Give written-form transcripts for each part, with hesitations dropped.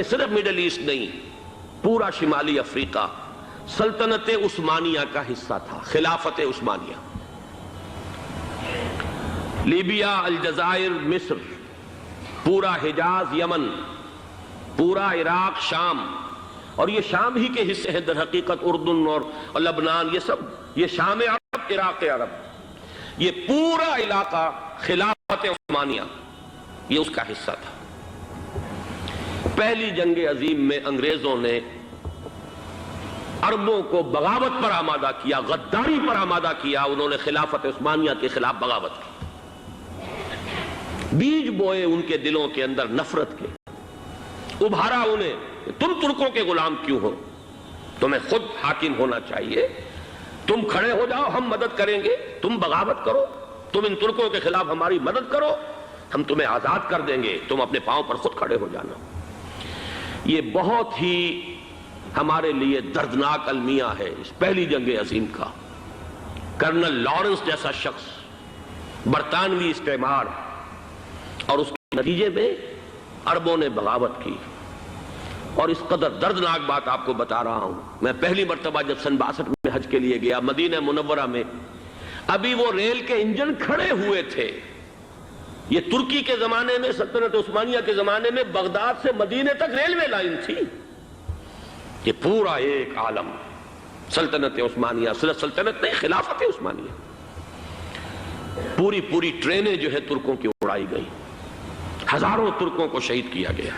صرف middle asset نہیں، پورا شمالی افریقہ سلطنت عثمانیہ کا حصہ تھا، خلافت عثمانیہ۔ لیبیا، الجزائر، مصر، پورا حجاز، یمن، پورا عراق، شام، اور یہ شام ہی کے حصے ہیں در حقیقت، اردن اور لبنان، یہ سب، یہ شام عرب، عراق عرب، یہ پورا علاقہ خلافت عثمانیہ یہ اس کا حصہ تھا۔ پہلی جنگ عظیم میں انگریزوں نے عربوں کو بغاوت پر آمادہ کیا، غداری پر آمادہ کیا، انہوں نے خلافت عثمانیہ کے خلاف بغاوت کی، بیج بوئے ان کے دلوں کے اندر نفرت کے، ابھارا انہیں کہ تم ترکوں کے غلام کیوں ہو، تمہیں خود حاکم ہونا چاہیے، تم کھڑے ہو جاؤ، ہم مدد کریں گے، تم بغاوت کرو، تم ان ترکوں کے خلاف ہماری مدد کرو، ہم تمہیں آزاد کر دیں گے، تم اپنے پاؤں پر خود کھڑے ہو جانا۔ یہ بہت ہی ہمارے لیے دردناک المیہ ہے اس پہلی جنگ عظیم کا۔ کرنل لارنس جیسا شخص، برطانوی استعمار، اور اس کے نتیجے میں عربوں نے بغاوت کی۔ اور اس قدر دردناک بات آپ کو بتا رہا ہوں، میں پہلی مرتبہ جب سن 62 میں حج کے لیے گیا مدینہ منورہ میں، ابھی وہ ریل کے انجن کھڑے ہوئے تھے۔ یہ ترکی کے زمانے میں، سلطنت عثمانیہ کے زمانے میں بغداد سے مدینے تک ریلوے لائن تھی۔ یہ پورا ایک عالم سلطنت عثمانیہ، صرف سلطنت نہیں، خلافت عثمانیہ، پوری ٹرینیں جو ہے ترکوں کی اڑائی گئی، ہزاروں ترکوں کو شہید کیا گیا،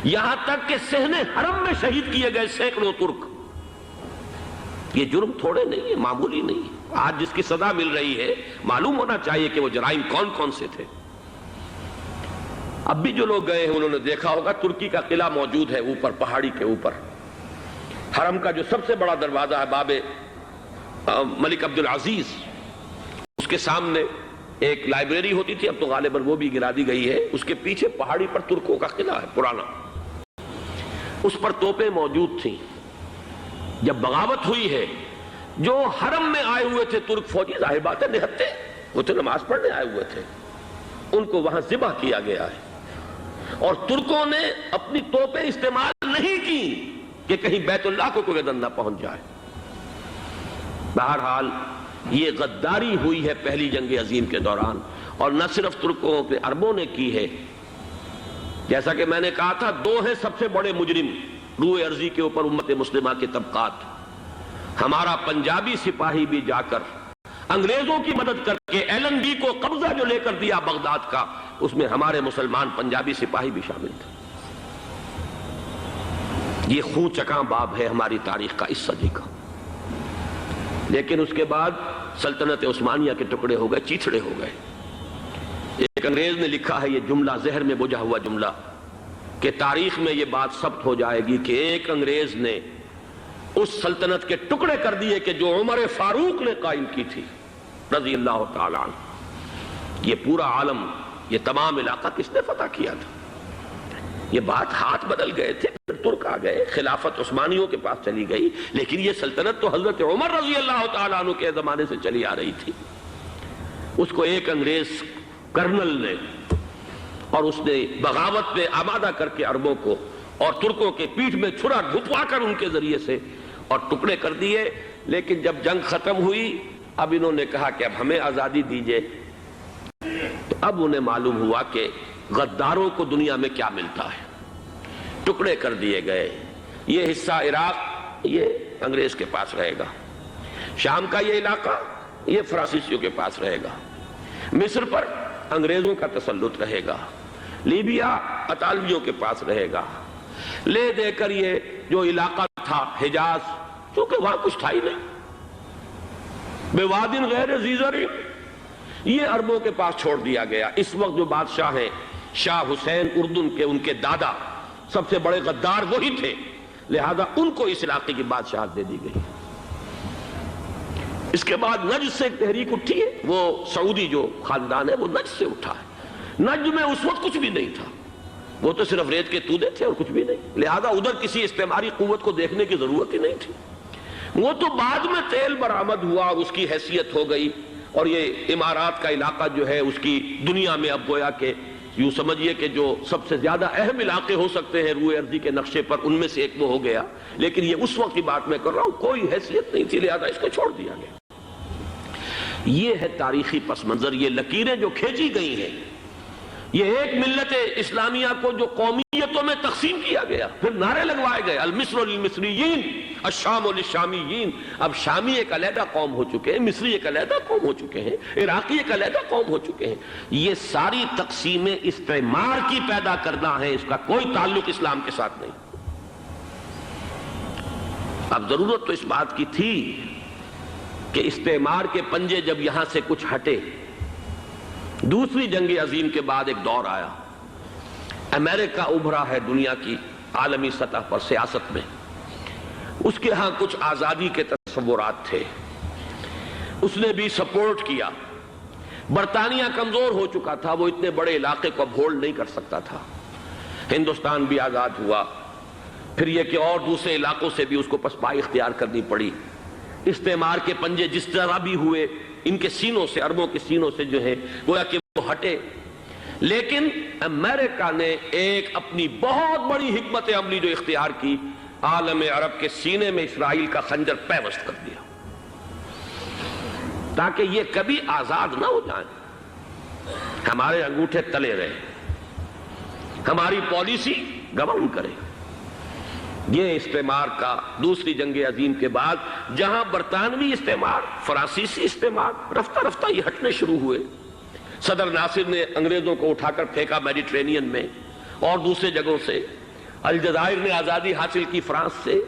یہاں تک کہ صحن حرم میں شہید کیے گئے سینکڑوں ترک۔ یہ جرم تھوڑے نہیں ہے، معمولی نہیں ہے۔ آج جس کی سزا مل رہی ہے، معلوم ہونا چاہیے کہ وہ جرائم کون کون سے تھے۔ اب بھی جو لوگ گئے ہیں انہوں نے دیکھا ہوگا، ترکی کا قلعہ موجود ہے اوپر پہاڑی کے اوپر، حرم کا جو سب سے بڑا دروازہ ہے باب ملک عبدالعزیز، اس کے سامنے ایک لائبریری ہوتی تھی، اب تو غالباً وہ بھی گرا دی گئی ہے، اس کے پیچھے پہاڑی پر ترکوں کا قلعہ ہے پرانا، اس پر توپیں موجود تھیں۔ جب بغاوت ہوئی ہے، جو حرم میں آئے ہوئے تھے ترک فوجی، ظاہر بات ہے نہتے، وہ تو نماز پڑھنے آئے ہوئے تھے، ان کو وہاں ذبح کیا گیا ہے۔ اور ترکوں نے اپنی توپیں استعمال نہیں کی کہ کہیں بیت اللہ کو کوئی عدن نہ پہنچ جائے۔ بہرحال یہ غداری ہوئی ہے پہلی جنگ عظیم کے دوران، اور نہ صرف ترکوں کے، عربوں نے کی ہے۔ جیسا کہ میں نے کہا تھا، دو ہیں سب سے بڑے مجرم روئے ارضی کے اوپر امت مسلمہ کے طبقات۔ ہمارا پنجابی سپاہی بھی جا کر انگریزوں کی مدد کر کے ایلن بی کو قبضہ جو لے کر دیا بغداد کا، اس میں ہمارے مسلمان پنجابی سپاہی بھی شامل تھے۔ یہ خون چکاں باب ہے ہماری تاریخ کا اس صدی کا۔ لیکن اس کے بعد سلطنت عثمانیہ کے ٹکڑے ہو گئے، چیتھڑے ہو گئے۔ ایک انگریز نے لکھا ہے یہ جملہ، ذہن میں بجھا ہوا جملہ، کہ تاریخ میں یہ بات ثبت ہو جائے گی کہ ایک انگریز نے اس سلطنت کے ٹکڑے کر دیے کہ جو عمر فاروق نے قائم کی تھی رضی اللہ تعالیٰ عنہ۔ یہ پورا عالم، یہ تمام علاقہ کس نے فتح کیا تھا؟ یہ بات ہاتھ بدل گئے تھے، پھر ترک آ گئے، خلافت عثمانیوں کے پاس چلی گئی، لیکن یہ سلطنت تو حضرت عمر رضی اللہ تعالیٰ عنہ کے زمانے سے چلی آ رہی تھی۔ اس کو ایک انگریز کرنل نے، اور اس نے بغاوت پہ آمادہ کر کے عربوں کو اور ترکوں کے پیٹھ میں چھرا ڈھپوا کر ان کے ذریعے سے اور ٹکڑے کر دیے۔ لیکن جب جنگ ختم ہوئی، اب انہوں نے کہا کہ اب ہمیں آزادی دیجئے، تو اب انہیں معلوم ہوا کہ غداروں کو دنیا میں کیا ملتا ہے۔ ٹکڑے کر دیے گئے۔ یہ حصہ عراق یہ انگریز کے پاس رہے گا، شام کا یہ علاقہ یہ فرانسیسیوں کے پاس رہے گا، مصر پر انگریزوں کا تسلط رہے گا، لیبیا اطالویوں کے پاس رہے گا۔ لے دے کر یہ جو علاقہ تھا حجاز، چونکہ وہاں کچھ تھا ہی نہیں، بوادٍ غیر ذی زرع، یہ عربوں کے پاس چھوڑ دیا گیا۔ اس وقت جو بادشاہ ہیں شاہ حسین اردن کے، ان کے دادا سب سے بڑے غدار وہی تھے، لہذا ان کو اس علاقے کی بادشاہت دے دی گئی۔ اس کے بعد نجد سے ایک تحریک اٹھی ہے، وہ سعودی جو خاندان ہے وہ نجد سے اٹھا ہے۔ نجد میں اس وقت کچھ بھی نہیں تھا، وہ تو صرف ریت کے تودے تھے اور کچھ بھی نہیں، لہذا ادھر کسی استعماری قوت کو دیکھنے کی ضرورت ہی نہیں تھی۔ وہ تو بعد میں تیل برآمد ہوا اور اس کی حیثیت ہو گئی، اور یہ امارات کا علاقہ جو ہے اس کی دنیا میں اب گویا کہ یوں سمجھیے کہ جو سب سے زیادہ اہم علاقے ہو سکتے ہیں روئے ارضی کے نقشے پر، ان میں سے ایک وہ ہو گیا، لیکن یہ اس وقت کی بات میں کر رہا ہوں، کوئی حیثیت نہیں تھی، لہذا اس کو چھوڑ دیا گیا۔ یہ ہے تاریخی پس منظر، یہ لکیریں جو کھینچی گئی ہیں، یہ ایک ملت اسلامیہ کو جو قومیتوں میں تقسیم کیا گیا، پھر نعرے لگوائے گئے المصر للمصریین الشام للشامیین۔ اب شامی ایک علیحدہ قوم ہو چکے ہیں، مصری ایک علیحدہ قوم ہو چکے ہیں، عراقی ایک علیحدہ قوم ہو چکے ہیں۔ یہ ساری تقسیمیں استعمار کی پیدا کرنا ہے، اس کا کوئی تعلق اسلام کے ساتھ نہیں۔ اب ضرورت تو اس بات کی تھی کہ استعمار کے پنجے جب یہاں سے کچھ ہٹے، دوسری جنگ عظیم کے بعد ایک دور آیا، امریکہ ابھرا ہے دنیا کی عالمی سطح پر سیاست میں، اس کے ہاں کچھ آزادی کے تصورات تھے، اس نے بھی سپورٹ کیا۔ برطانیہ کمزور ہو چکا تھا، وہ اتنے بڑے علاقے کو اب ہولڈ نہیں کر سکتا تھا۔ ہندوستان بھی آزاد ہوا، پھر یہ کہ اور دوسرے علاقوں سے بھی اس کو پسپائی اختیار کرنی پڑی۔ استعمار کے پنجے جس طرح بھی ہوئے، ان کے سینوں سے، عربوں کے سینوں سے جو ہے گویا کہ وہ ہٹے، لیکن امریکہ نے ایک اپنی بہت بڑی حکمت عملی جو اختیار کی، عالم عرب کے سینے میں اسرائیل کا خنجر پیوست کر دیا، تاکہ یہ کبھی آزاد نہ ہو جائیں، ہمارے انگوٹھے تلے رہے، ہماری پالیسی گورن کرے۔ یہ استعمار کا دوسری جنگ عظیم کے بعد جہاں برطانوی استعمار، فرانسیسی استعمار رفتہ رفتہ یہ ہٹنے شروع ہوئے، صدر ناصر نے انگریزوں کو اٹھا کر پھینکا میڈیٹرینین میں اور دوسرے جگہوں سے، الجزائر نے آزادی حاصل کی فرانس سے،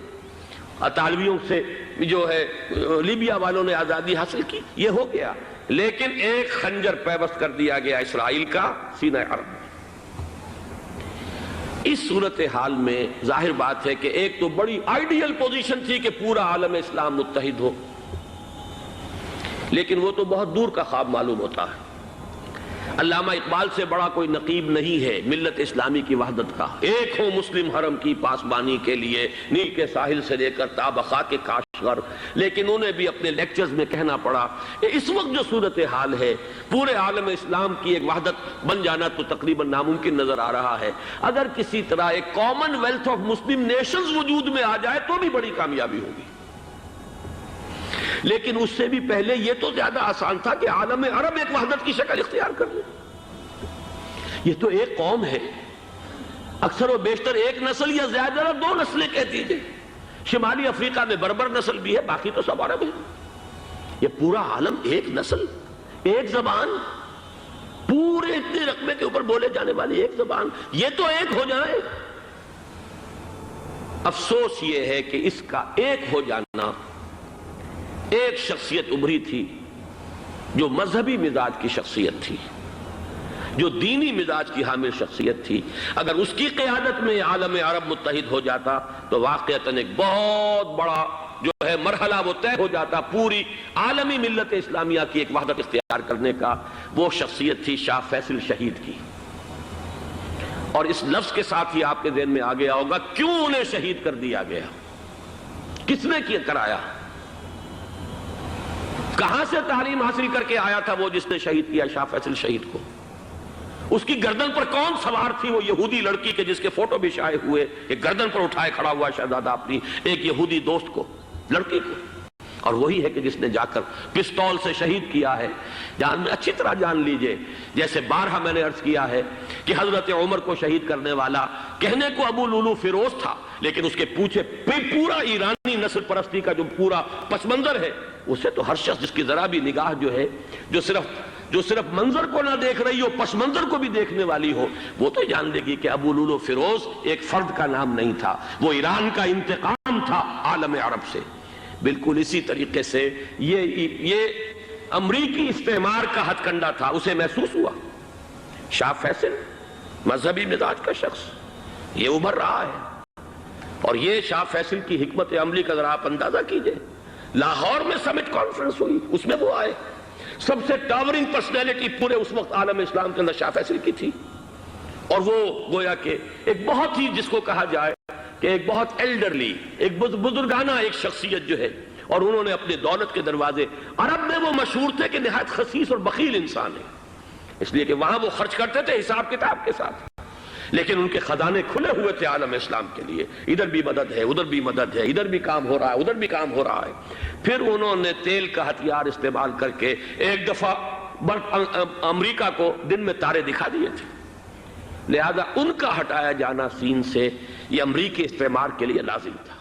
اطالویوں سے جو ہے لیبیا والوں نے آزادی حاصل کی، یہ ہو گیا، لیکن ایک خنجر پیوست کر دیا گیا اسرائیل کا سینہ عرب میں۔ اس صورتحال میں ظاہر بات ہے کہ ایک تو بڑی آئیڈیل پوزیشن تھی کہ پورا عالم اسلام متحد ہو، لیکن وہ تو بہت دور کا خواب معلوم ہوتا ہے۔ علامہ اقبال سے بڑا کوئی نقیب نہیں ہے ملت اسلامی کی وحدت کا۔ ایک ہو مسلم حرم کی پاسبانی کے لیے، نیل کے ساحل سے لے کر تا بخا کے کاشغر، لیکن انہیں بھی اپنے لیکچرز میں کہنا پڑا کہ اس وقت جو صورتحال ہے، پورے عالم اسلام کی ایک وحدت بن جانا تو تقریباً ناممکن نظر آ رہا ہے۔ اگر کسی طرح ایک common wealth of Muslim nations وجود میں آ جائے تو بھی بڑی کامیابی ہوگی، لیکن اس سے بھی پہلے یہ تو زیادہ آسان تھا کہ عالم عرب ایک وحدت کی شکل اختیار کر لے۔ یہ تو ایک قوم ہے، اکثر و بیشتر ایک نسل یا زیادہ دو نسلیں کہہ دیجئے، شمالی افریقہ میں بربر نسل بھی ہے، باقی تو سب عرب ہیں۔ یہ پورا عالم ایک نسل، ایک زبان، پورے اتنے رقبے کے اوپر بولے جانے والی ایک زبان، یہ تو ایک ہو جائے۔ افسوس یہ ہے کہ اس کا ایک ہو جانا، ایک شخصیت ابھری تھی جو مذہبی مزاج کی شخصیت تھی، جو دینی مزاج کی حامل شخصیت تھی، اگر اس کی قیادت میں عالم عرب متحد ہو جاتا تو واقعتاً ایک بہت بڑا جو ہے مرحلہ وہ طے ہو جاتا پوری عالمی ملت اسلامیہ کی ایک وحدت اختیار کرنے کا۔ وہ شخصیت تھی شاہ فیصل شہید کی، اور اس لفظ کے ساتھ ہی آپ کے ذہن میں آ گیا ہوگا کیوں انہیں شہید کر دیا گیا، کس نے کیا کرایا، کہاں سے تعلیم حاصل کر کے آیا تھا وہ جس نے شہید کیا شاہ فیصل شہید کو، اس کی گردن پر کون سوار تھی، وہ یہودی لڑکی کے جس کے فوٹو بھی شائع ہوئے، ایک گردن پر اٹھائے کھڑا ہوا شہزادہ اپنی ایک یہودی دوست کو، لڑکی کو، اور وہی ہے کہ جس نے جا کر پستول سے شہید کیا ہے۔ جان میں اچھی طرح جان لیجئے، جیسے بارہا میں نے عرض کیا ہے کہ حضرت عمر کو شہید کرنے والا کہنے کو ابو لولو فیروز تھا، لیکن اس کے پیچھے پورا ایرانی نسل پرستی کا جو پورا پس منظر ہے، اسے تو ہر شخص جس کی ذرا بھی نگاہ جو ہے جو صرف منظر کو نہ دیکھ رہی ہو، پس منظر کو بھی دیکھنے والی ہو، وہ تو جان لے گی کہ ابو لولو فیروز ایک فرد کا نام نہیں تھا، وہ ایران کا انتقام تھا عالم عرب سے۔ بالکل اسی طریقے سے یہ امریکی استعمار کا ہتھ کنڈا تھا، اسے محسوس ہوا۔ شاہ فیصل مذہبی مزاج کا شخص یہ ابھر رہا ہے، اور یہ شاہ فیصل کی حکمت عملی کا ذرا آپ اندازہ کیجئے۔ لاہور میں سمٹ کانفرنس ہوئی، اس میں وہ آئے، سب سے ٹاورنگ پرسنالٹی پورے اس وقت عالم اسلام کے اندر شاہ فیصل کی تھی، اور وہ گویا کہ ایک بہت ہی جس کو کہا جائے کہ ایک بہت ایلڈرلی، ایک بزرگانہ ایک شخصیت جو ہے، اور انہوں نے اپنے دولت کے دروازے، عرب میں وہ مشہور تھے کہ نہایت خسیس اور بخیل انسان ہے، اس لیے کہ وہاں وہ خرچ کرتے تھے حساب کتاب کے ساتھ، لیکن ان کے خزانے کھلے ہوئے تھے عالم اسلام کے لیے، ادھر بھی مدد ہے، ادھر بھی مدد ہے، ادھر بھی کام ہو رہا ہے، ادھر بھی کام ہو رہا ہے۔ پھر انہوں نے تیل کا ہتھیار استعمال کر کے ایک دفعہ امریکہ کو دن میں تارے دکھا دیے تھے، لہذا ان کا ہٹایا جانا سین سے یہ امریکی استعمار کے لیے لازم تھا۔